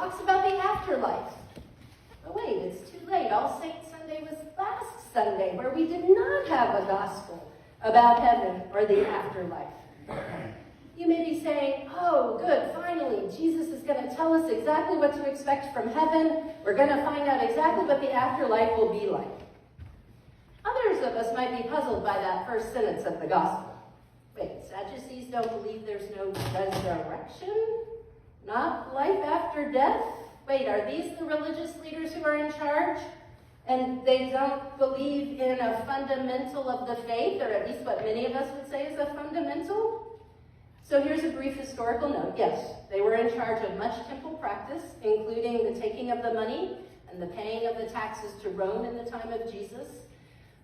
talks about the afterlife. But wait, it's too late. All Saints Sunday was last Sunday, where we did not have a gospel about heaven or the afterlife. You may be saying, oh, good, finally, Jesus is going to tell us exactly what to expect from heaven. We're going to find out exactly what the afterlife will be like. Others of us might be puzzled by that first sentence of the gospel. Wait, Sadducees don't believe there's no resurrection? Not life after death? Wait, are these the religious leaders who are in charge? And they don't believe in a fundamental of the faith, or at least what many of us would say is a fundamental? So here's a brief historical note. Yes, they were in charge of much temple practice, including the taking of the money and the paying of the taxes to Rome in the time of Jesus.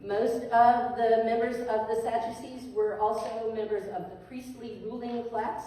Most of the members of the Sadducees were also members of the priestly ruling class.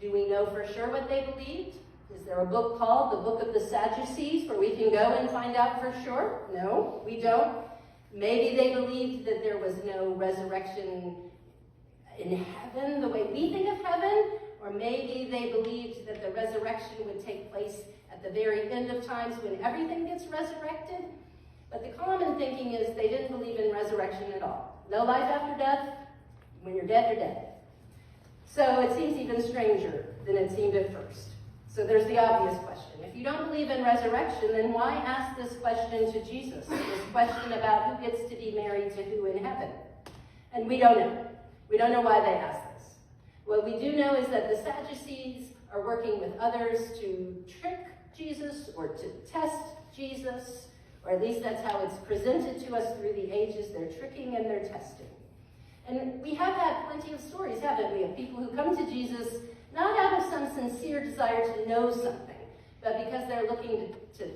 Do we know for sure what they believed? Is there a book called the Book of the Sadducees where we can go and find out for sure? No, we don't. Maybe they believed that there was no resurrection in heaven the way we think of heaven, or maybe they believed that the resurrection would take place at the very end of times when everything gets resurrected. But the common thinking is they didn't believe in resurrection at all. No life after death. When you're dead, you're dead. So it seems even stranger than it seemed at first. So there's the obvious question. If you don't believe in resurrection, then why ask this question to Jesus? This question about who gets to be married to who in heaven? And we don't know. We don't know why they asked this. What we do know is that the Sadducees are working with others to trick Jesus or to test Jesus, or at least that's how it's presented to us through the ages. They're tricking and they're testing. And we have had plenty of stories, haven't we, of people who come to Jesus not out of some sincere desire to know something, but because they're looking to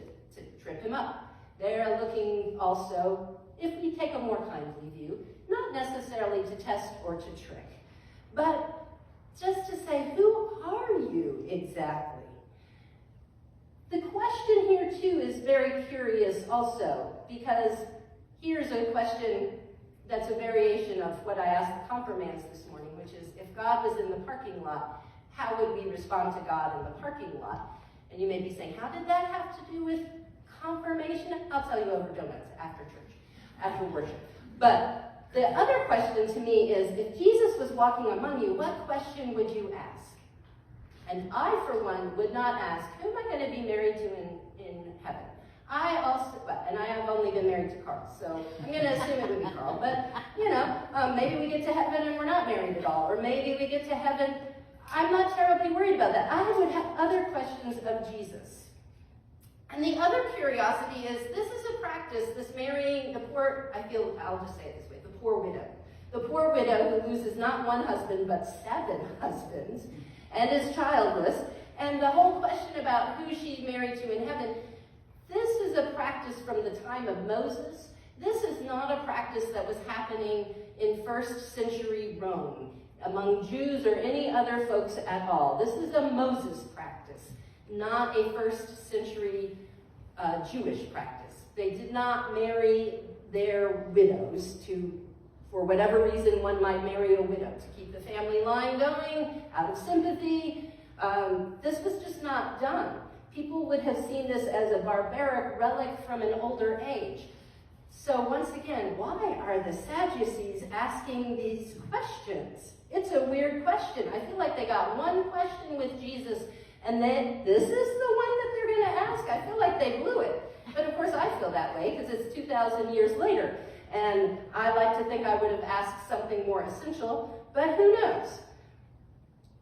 trip him up. They're looking also, if we take a more kindly view, not necessarily to test or to trick, but just to say, who are you exactly? The question here, too, is very curious also, because here's a question that's a variation of what I asked the confirmands this morning, which is, if God was in the parking lot, how would we respond to God in the parking lot? And you may be saying, how did that have to do with confirmation? I'll tell you over donuts after church, after worship. But the other question to me is, if Jesus was walking among you, what question would you ask? And I, for one, would not ask, who am I going to be married to in heaven? And I have only been married to Carl, so I'm going to assume it would be Carl. But, maybe we get to heaven and we're not married at all. Or maybe we get to heaven. I'm not terribly worried about that. I would have other questions of Jesus. And the other curiosity is, this is a practice, this marrying the poor, I'll just say it this way, the poor widow. The poor widow who loses not one husband, but 7 husbands, and is childless. And the whole question about who she's married to in heaven, this is a practice from the time of Moses. This is not a practice that was happening in first century Rome among Jews or any other folks at all. This is a Moses practice, not a first century Jewish practice. They did not marry their widows for whatever reason one might marry a widow, to keep the family line going, out of sympathy. This was just not done. People would have seen this as a barbaric relic from an older age. So once again, why are the Sadducees asking these questions? It's a weird question. I feel like they got one question with Jesus, and then this is the one that they're going to ask. I feel like they blew it. But of course I feel that way because it's 2,000 years later. And I like to think I would have asked something more essential, but who knows?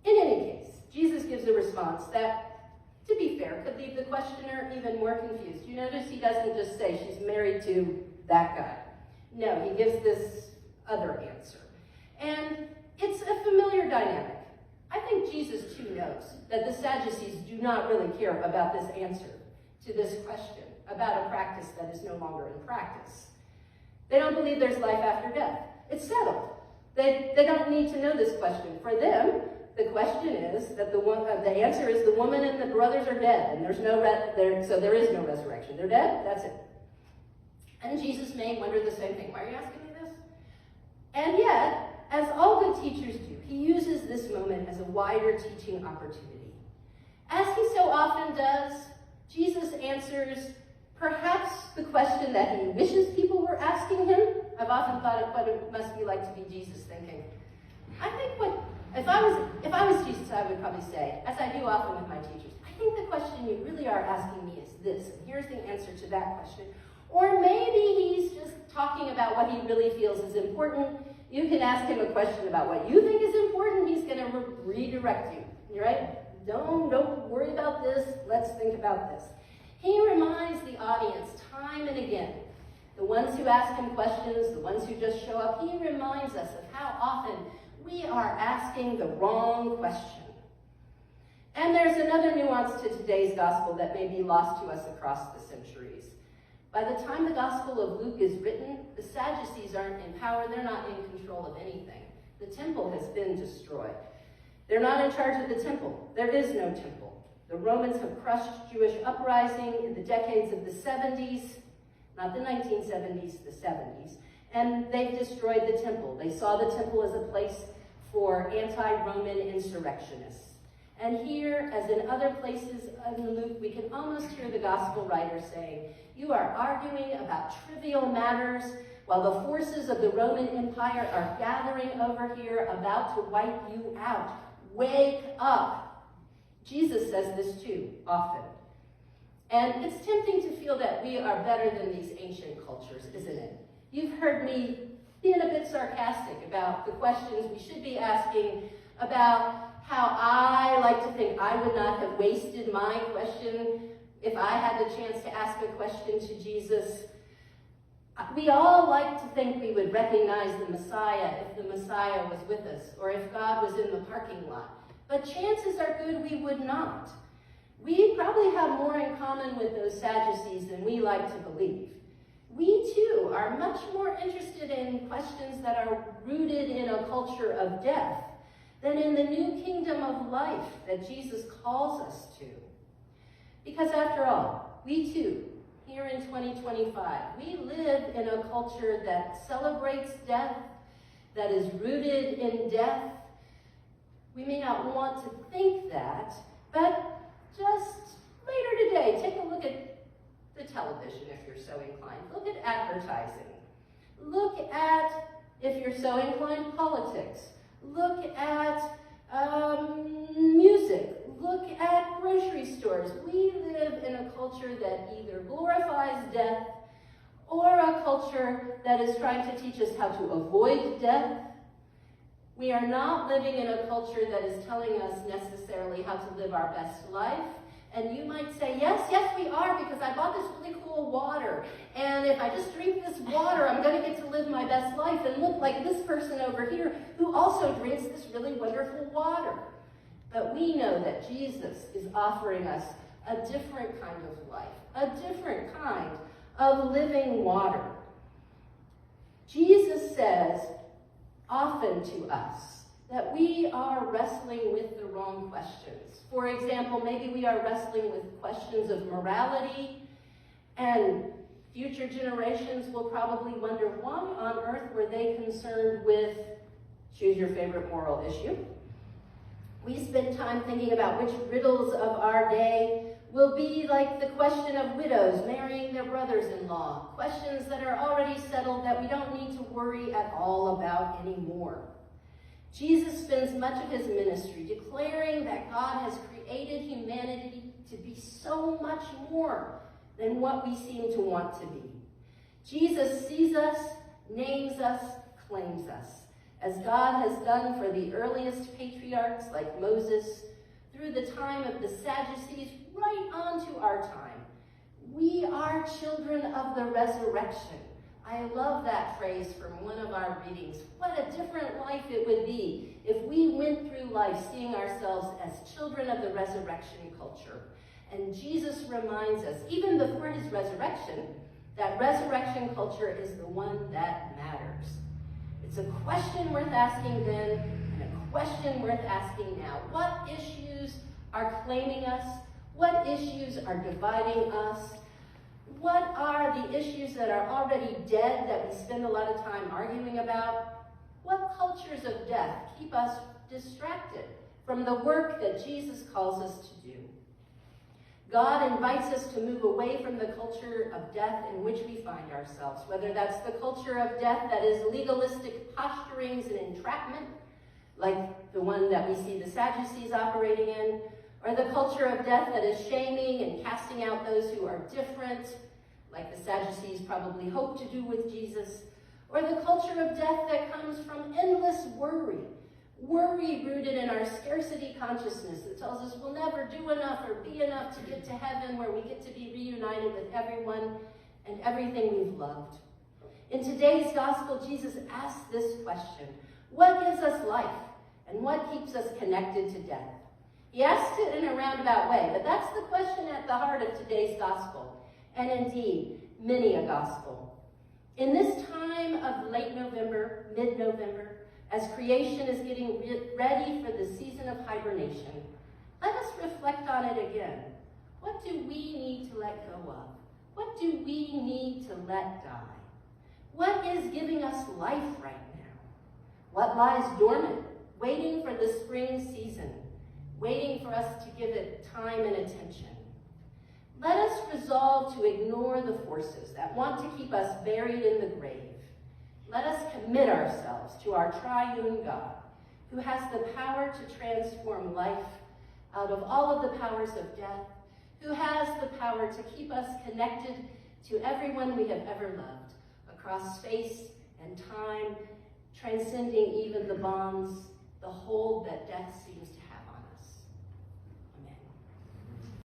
In any case, Jesus gives a response that, to be fair, could leave the questioner even more confused. You notice he doesn't just say she's married to that guy. No, he gives this other answer. And it's a familiar dynamic. I think Jesus, too, knows that the Sadducees do not really care about this answer to this question about a practice that is no longer in practice. They don't believe there's life after death. It's settled. They don't need to know this question. For them, the question is that the answer is the woman and the brothers are dead, and so there is no resurrection. They're dead. That's it. And Jesus may wonder the same thing. Why are you asking me this? And yet, as all good teachers do, he uses this moment as a wider teaching opportunity. As he so often does, Jesus answers perhaps the question that he wishes people were asking him. I've often thought of what it must be like to be Jesus, thinking, I think if I was Jesus, I would probably say, as I do often with my teachers, I think the question you really are asking me is this, and here's the answer to that question. Or maybe he's just talking about what he really feels is important. You can ask him a question about what you think is important, he's going to redirect you, right? Don't worry about this, let's think about this. He reminds the audience time and again, the ones who ask him questions, the ones who just show up, he reminds us of how often we are asking the wrong question. And there's another nuance to today's gospel that may be lost to us across the centuries. By the time the Gospel of Luke is written, the Sadducees aren't in power, they're not in control of anything. The temple has been destroyed. They're not in charge of the temple. There is no temple. The Romans have crushed Jewish uprising in the decades of the 70s, not the 1970s, the 70s, and they've destroyed the temple. They saw the temple as a place for anti-Roman insurrectionists. And here, as in other places in Luke, we can almost hear the gospel writer saying, you are arguing about trivial matters while the forces of the Roman Empire are gathering over here about to wipe you out. Wake up. Jesus says this too, often. And it's tempting to feel that we are better than these ancient cultures, isn't it? You've heard me being a bit sarcastic about the questions we should be asking, about how I like to think I would not have wasted my question if I had the chance to ask a question to Jesus. We all like to think we would recognize the Messiah if the Messiah was with us, or if God was in the parking lot. But chances are good we would not. We probably have more in common with those Sadducees than we like to believe. We too are much more interested in questions that are rooted in a culture of death than in the new kingdom of life that Jesus calls us to. Because after all, we too, here in 2025, we live in a culture that celebrates death, that is rooted in death. We may not want to think that, but just later today, take a look at the television if you're so inclined. Look at advertising. Look at, if you're so inclined, politics. Look at music. Look at grocery stores. We live in a culture that either glorifies death or a culture that is trying to teach us how to avoid death. We are not living in a culture that is telling us necessarily how to live our best life. And you might say, yes, we are, because I bought this really cool water. And if I just drink this water, I'm going to get to live my best life and look like this person over here who also drinks this really wonderful water. But we know that Jesus is offering us a different kind of life, a different kind of living water. Jesus says often to us that we are wrestling with the wrong questions. For example, maybe we are wrestling with questions of morality, and future generations will probably wonder, why on earth were they concerned with, choose your favorite moral issue? We spend time thinking about which riddles of our day will be like the question of widows marrying their brothers-in-law, questions that are already settled that we don't need to worry at all about anymore. Jesus spends much of his ministry declaring that God has created humanity to be so much more than what we seem to want to be. Jesus sees us, names us, claims us, as God has done for the earliest patriarchs like Moses, through the time of the Sadducees, right on to our time. We are children of the resurrection. I love that phrase from one of our readings. What a different life it would be if we went through life seeing ourselves as children of the resurrection culture. And Jesus reminds us, even before his resurrection, that resurrection culture is the one that matters. It's a question worth asking then, and a question worth asking now. What issues are claiming us? What issues are dividing us? What are the issues that are already dead that we spend a lot of time arguing about? What cultures of death keep us distracted from the work that Jesus calls us to do? God invites us to move away from the culture of death in which we find ourselves, whether that's the culture of death that is legalistic posturings and entrapment, like the one that we see the Sadducees operating in, or the culture of death that is shaming and casting out those who are different, like the Sadducees probably hope to do with Jesus, or the culture of death that comes from endless worry rooted in our scarcity consciousness that tells us we'll never do enough or be enough to get to heaven where we get to be reunited with everyone and everything we've loved. In today's gospel, Jesus asks this question: what gives us life and what keeps us connected to death? He asked it in a roundabout way, but that's the question at the heart of today's gospel, and indeed, many a gospel. In this time of late November, mid-November, as creation is getting ready for the season of hibernation, let us reflect on it again. What do we need to let go of? What do we need to let die? What is giving us life right now? What lies dormant, waiting for the spring season, waiting for us to give it time and attention? Let us resolve to ignore the forces that want to keep us buried in the grave. Let us commit ourselves to our triune God, who has the power to transform life out of all of the powers of death, who has the power to keep us connected to everyone we have ever loved, across space and time, transcending even the bonds, the hold that death seems